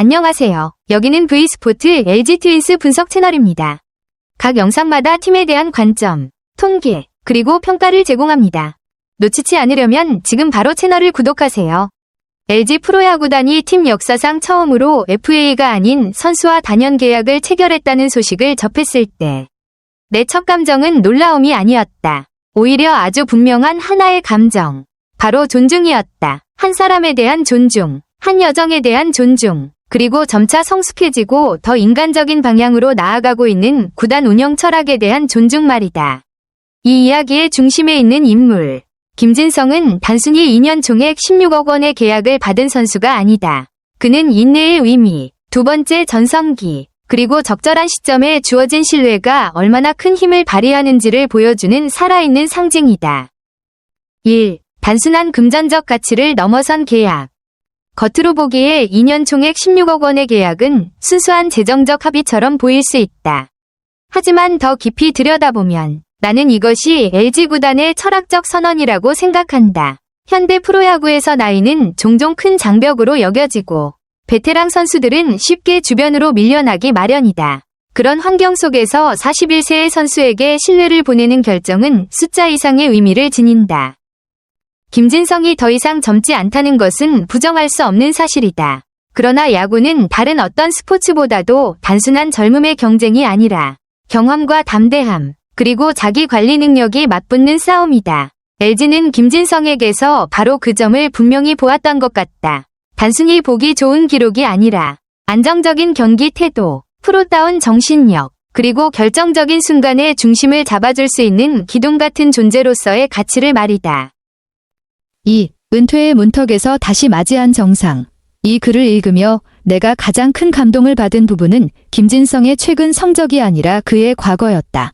안녕하세요. 여기는 V스포트 LG 트윈스 분석 채널입니다. 각 영상마다 팀에 대한 관점, 통계, 그리고 평가를 제공합니다. 놓치지 않으려면 지금 바로 채널을 구독하세요. LG 프로야구단이 팀 역사상 처음으로 FA가 아닌 선수와 단연 계약을 체결했다는 소식을 접했을 때 내 첫 감정은 놀라움이 아니었다. 오히려 아주 분명한 하나의 감정. 바로 존중이었다. 한 사람에 대한 존중, 한 여정에 대한 존중, 그리고 점차 성숙해지고 더 인간적인 방향으로 나아가고 있는 구단 운영 철학에 대한 존중 말이다. 이 이야기의 중심에 있는 인물, 김진성은 단순히 2년 총액 16억 원의 계약을 받은 선수가 아니다. 그는 인내의 의미, 두 번째 전성기, 그리고 적절한 시점에 주어진 신뢰가 얼마나 큰 힘을 발휘하는지를 보여주는 살아있는 상징이다. 1. 단순한 금전적 가치를 넘어선 계약. 겉으로 보기에 2년 총액 16억 원의 계약은 순수한 재정적 합의처럼 보일 수 있다. 하지만 더 깊이 들여다보면 나는 이것이 LG 구단의 철학적 선언이라고 생각한다. 현대 프로야구에서 나이는 종종 큰 장벽으로 여겨지고 베테랑 선수들은 쉽게 주변으로 밀려나기 마련이다. 그런 환경 속에서 41세의 선수에게 신뢰를 보내는 결정은 숫자 이상의 의미를 지닌다. 김진성이 더 이상 젊지 않다는 것은 부정할 수 없는 사실이다. 그러나 야구는 다른 어떤 스포츠보다도 단순한 젊음의 경쟁이 아니라 경험과 담대함, 그리고 자기 관리 능력이 맞붙는 싸움이다. LG는 김진성에게서 바로 그 점을 분명히 보았던 것 같다. 단순히 보기 좋은 기록이 아니라 안정적인 경기 태도, 프로다운 정신력, 그리고 결정적인 순간에 중심을 잡아줄 수 있는 기둥 같은 존재로서의 가치를 말이다. 2. 은퇴의 문턱에서 다시 맞이한 정상. 이 글을 읽으며 내가 가장 큰 감동을 받은 부분은 김진성의 최근 성적이 아니라 그의 과거였다.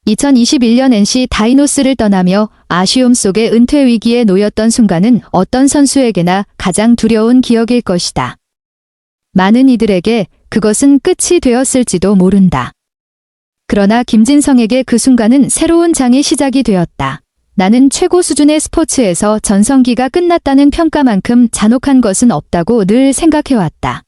2021년 NC 다이노스를 떠나며 아쉬움 속에 은퇴 위기에 놓였던 순간은 어떤 선수에게나 가장 두려운 기억일 것이다. 많은 이들에게 그것은 끝이 되었을지도 모른다. 그러나 김진성에게 그 순간은 새로운 장의 시작이 되었다. 나는 최고 수준의 스포츠에서 전성기가 끝났다는 평가만큼 잔혹한 것은 없다고 늘 생각해왔다.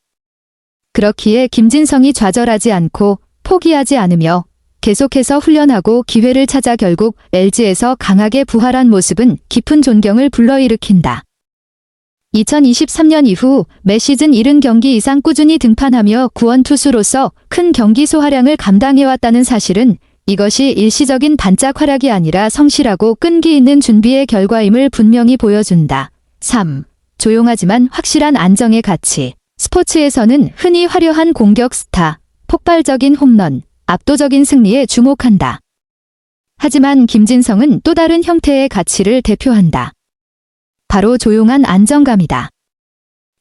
그렇기에 김진성이 좌절하지 않고 포기하지 않으며 계속해서 훈련하고 기회를 찾아 결국 LG에서 강하게 부활한 모습은 깊은 존경을 불러일으킨다. 2023년 이후 매 시즌 70경기 이상 꾸준히 등판하며 구원 투수로서 큰 경기 소화량을 감당해왔다는 사실은 이것이 일시적인 반짝 활약이 아니라 성실하고 끈기 있는 준비의 결과임을 분명히 보여준다. 3. 조용하지만 확실한 안정의 가치. 스포츠에서는 흔히 화려한 공격 스타, 폭발적인 홈런, 압도적인 승리에 주목한다. 하지만 김진성은 또 다른 형태의 가치를 대표한다. 바로 조용한 안정감이다.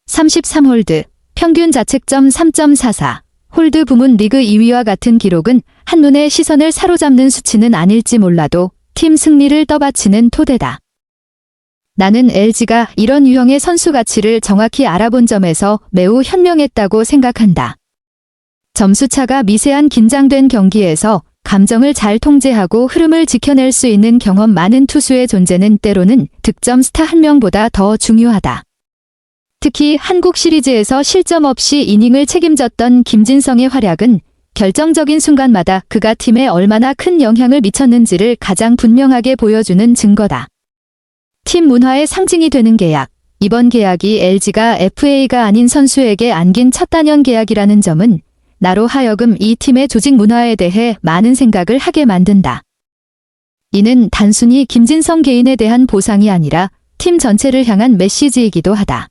33홀드, 평균 자책점 3.44. 홀드 부문 리그 2위와 같은 기록은 한눈에 시선을 사로잡는 수치는 아닐지 몰라도 팀 승리를 떠받치는 토대다. 나는 LG가 이런 유형의 선수 가치를 정확히 알아본 점에서 매우 현명했다고 생각한다. 점수차가 미세한 긴장된 경기에서 감정을 잘 통제하고 흐름을 지켜낼 수 있는 경험 많은 투수의 존재는 때로는 득점 스타 한 명보다 더 중요하다. 특히 한국 시리즈에서 실점 없이 이닝을 책임졌던 김진성의 활약은 결정적인 순간마다 그가 팀에 얼마나 큰 영향을 미쳤는지를 가장 분명하게 보여주는 증거다. 팀 문화의 상징이 되는 계약. 이번 계약이 LG가 FA가 아닌 선수에게 안긴 첫 단연 계약이라는 점은 나로 하여금 이 팀의 조직 문화에 대해 많은 생각을 하게 만든다. 이는 단순히 김진성 개인에 대한 보상이 아니라 팀 전체를 향한 메시지이기도 하다.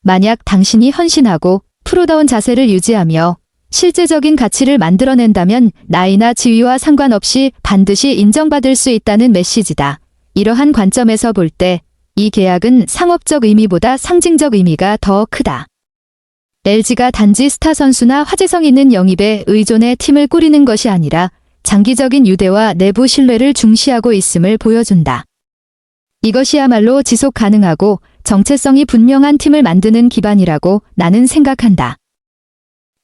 만약 당신이 헌신하고 프로다운 자세를 유지하며 실제적인 가치를 만들어낸다면 나이나 지위와 상관없이 반드시 인정받을 수 있다는 메시지다. 이러한 관점에서 볼 때 이 계약은 상업적 의미보다 상징적 의미가 더 크다. LG가 단지 스타 선수나 화제성 있는 영입에 의존해 팀을 꾸리는 것이 아니라 장기적인 유대와 내부 신뢰를 중시하고 있음을 보여준다. 이것이야말로 지속 가능하고 정체성이 분명한 팀을 만드는 기반이라고 나는 생각한다.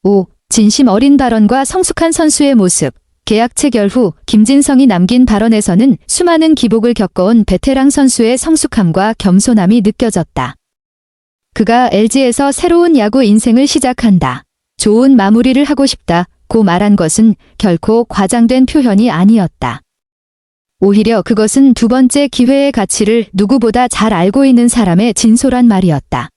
5. 진심 어린 발언과 성숙한 선수의 모습. 계약 체결 후 김진성이 남긴 발언에서는 수많은 기복을 겪어온 베테랑 선수의 성숙함과 겸손함이 느껴졌다. 그가 LG에서 새로운 야구 인생을 시작한다. 좋은 마무리를 하고 싶다고 말한 것은 결코 과장된 표현이 아니었다. 오히려 그것은 두 번째 기회의 가치를 누구보다 잘 알고 있는 사람의 진솔한 말이었다.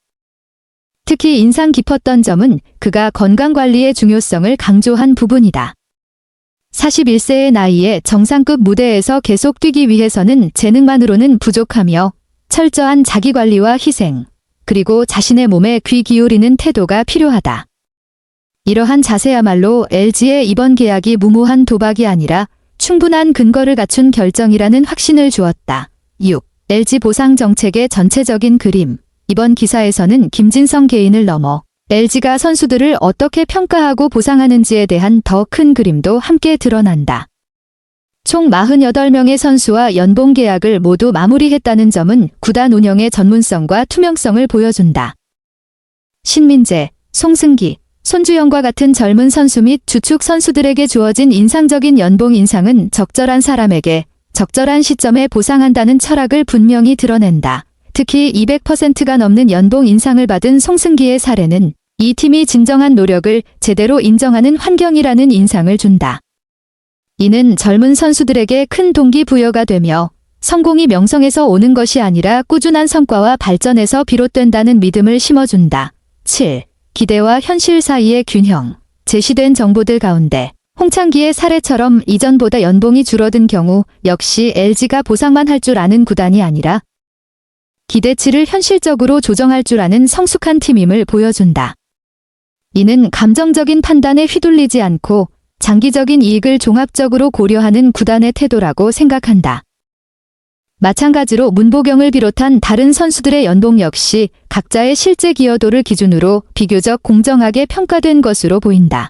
특히 인상 깊었던 점은 그가 건강관리의 중요성을 강조한 부분이다. 41세의 나이에 정상급 무대에서 계속 뛰기 위해서는 재능만으로는 부족하며 철저한 자기관리와 희생, 그리고 자신의 몸에 귀 기울이는 태도가 필요하다. 이러한 자세야말로 LG의 이번 계약이 무모한 도박이 아니라 충분한 근거를 갖춘 결정이라는 확신을 주었다. 6. LG 보상 정책의 전체적인 그림. 이번 기사에서는 김진성 개인을 넘어 LG가 선수들을 어떻게 평가하고 보상하는지에 대한 더 큰 그림도 함께 드러난다. 총 48명의 선수와 연봉 계약을 모두 마무리했다는 점은 구단 운영의 전문성과 투명성을 보여준다. 신민재, 송승기, 손주영과 같은 젊은 선수 및 주축 선수들에게 주어진 인상적인 연봉 인상은 적절한 사람에게 적절한 시점에 보상한다는 철학을 분명히 드러낸다. 특히 200%가 넘는 연봉 인상을 받은 송승기의 사례는 이 팀이 진정한 노력을 제대로 인정하는 환경이라는 인상을 준다. 이는 젊은 선수들에게 큰 동기부여가 되며 성공이 명성에서 오는 것이 아니라 꾸준한 성과와 발전에서 비롯된다는 믿음을 심어준다. 7. 기대와 현실 사이의 균형. 제시된 정보들 가운데 홍창기의 사례처럼 이전보다 연봉이 줄어든 경우 역시 LG가 보상만 할 줄 아는 구단이 아니라 기대치를 현실적으로 조정할 줄 아는 성숙한 팀임을 보여준다. 이는 감정적인 판단에 휘둘리지 않고 장기적인 이익을 종합적으로 고려하는 구단의 태도라고 생각한다. 마찬가지로 문보경을 비롯한 다른 선수들의 연봉 역시 각자의 실제 기여도를 기준으로 비교적 공정하게 평가된 것으로 보인다.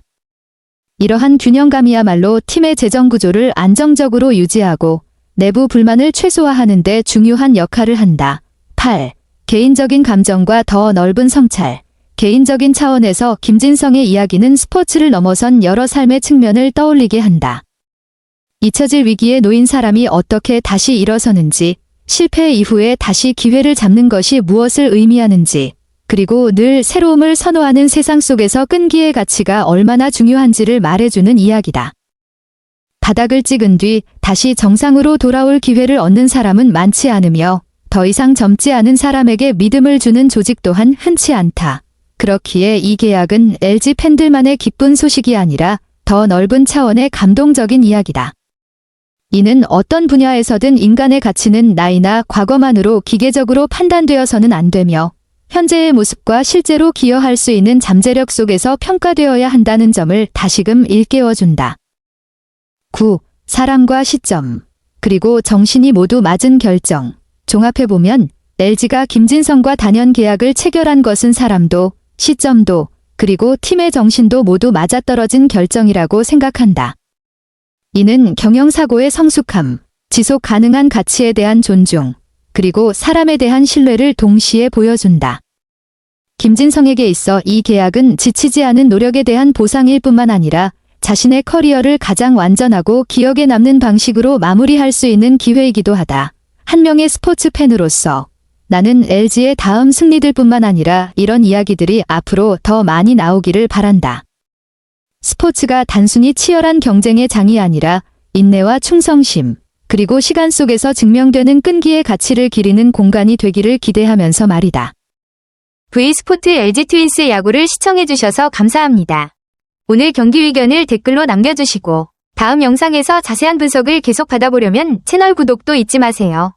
이러한 균형감이야말로 팀의 재정 구조를 안정적으로 유지하고 내부 불만을 최소화하는 데 중요한 역할을 한다. 8. 개인적인 감정과 더 넓은 성찰. 개인적인 차원에서 김진성의 이야기는 스포츠를 넘어선 여러 삶의 측면을 떠올리게 한다. 잊혀질 위기에 놓인 사람이 어떻게 다시 일어서는지, 실패 이후에 다시 기회를 잡는 것이 무엇을 의미하는지, 그리고 늘 새로움을 선호하는 세상 속에서 끈기의 가치가 얼마나 중요한지를 말해주는 이야기다. 바닥을 찍은 뒤 다시 정상으로 돌아올 기회를 얻는 사람은 많지 않으며 더 이상 젊지 않은 사람에게 믿음을 주는 조직 또한 흔치 않다. 그렇기에 이 계약은 LG 팬들만의 기쁜 소식이 아니라 더 넓은 차원의 감동적인 이야기다. 이는 어떤 분야에서든 인간의 가치는 나이나 과거만으로 기계적으로 판단되어서는 안 되며 현재의 모습과 실제로 기여할 수 있는 잠재력 속에서 평가되어야 한다는 점을 다시금 일깨워준다. 9. 사람과 시점, 그리고 정신이 모두 맞은 결정. 종합해보면 LG가 김진성과 단연 계약을 체결한 것은 사람도, 시점도, 그리고 팀의 정신도 모두 맞아떨어진 결정이라고 생각한다. 이는 경영사고의 성숙함, 지속 가능한 가치에 대한 존중, 그리고 사람에 대한 신뢰를 동시에 보여준다. 김진성에게 있어 이 계약은 지치지 않은 노력에 대한 보상일 뿐만 아니라 자신의 커리어를 가장 완전하고 기억에 남는 방식으로 마무리할 수 있는 기회이기도 하다. 한 명의 스포츠 팬으로서 나는 LG의 다음 승리들 뿐만 아니라 이런 이야기들이 앞으로 더 많이 나오기를 바란다. 스포츠가 단순히 치열한 경쟁의 장이 아니라 인내와 충성심, 그리고 시간 속에서 증명되는 끈기의 가치를 기리는 공간이 되기를 기대하면서 말이다. V스포트 LG 트윈스 야구를 시청해주셔서 감사합니다. 오늘 경기 의견을 댓글로 남겨주시고 다음 영상에서 자세한 분석을 계속 받아보려면 채널 구독도 잊지 마세요.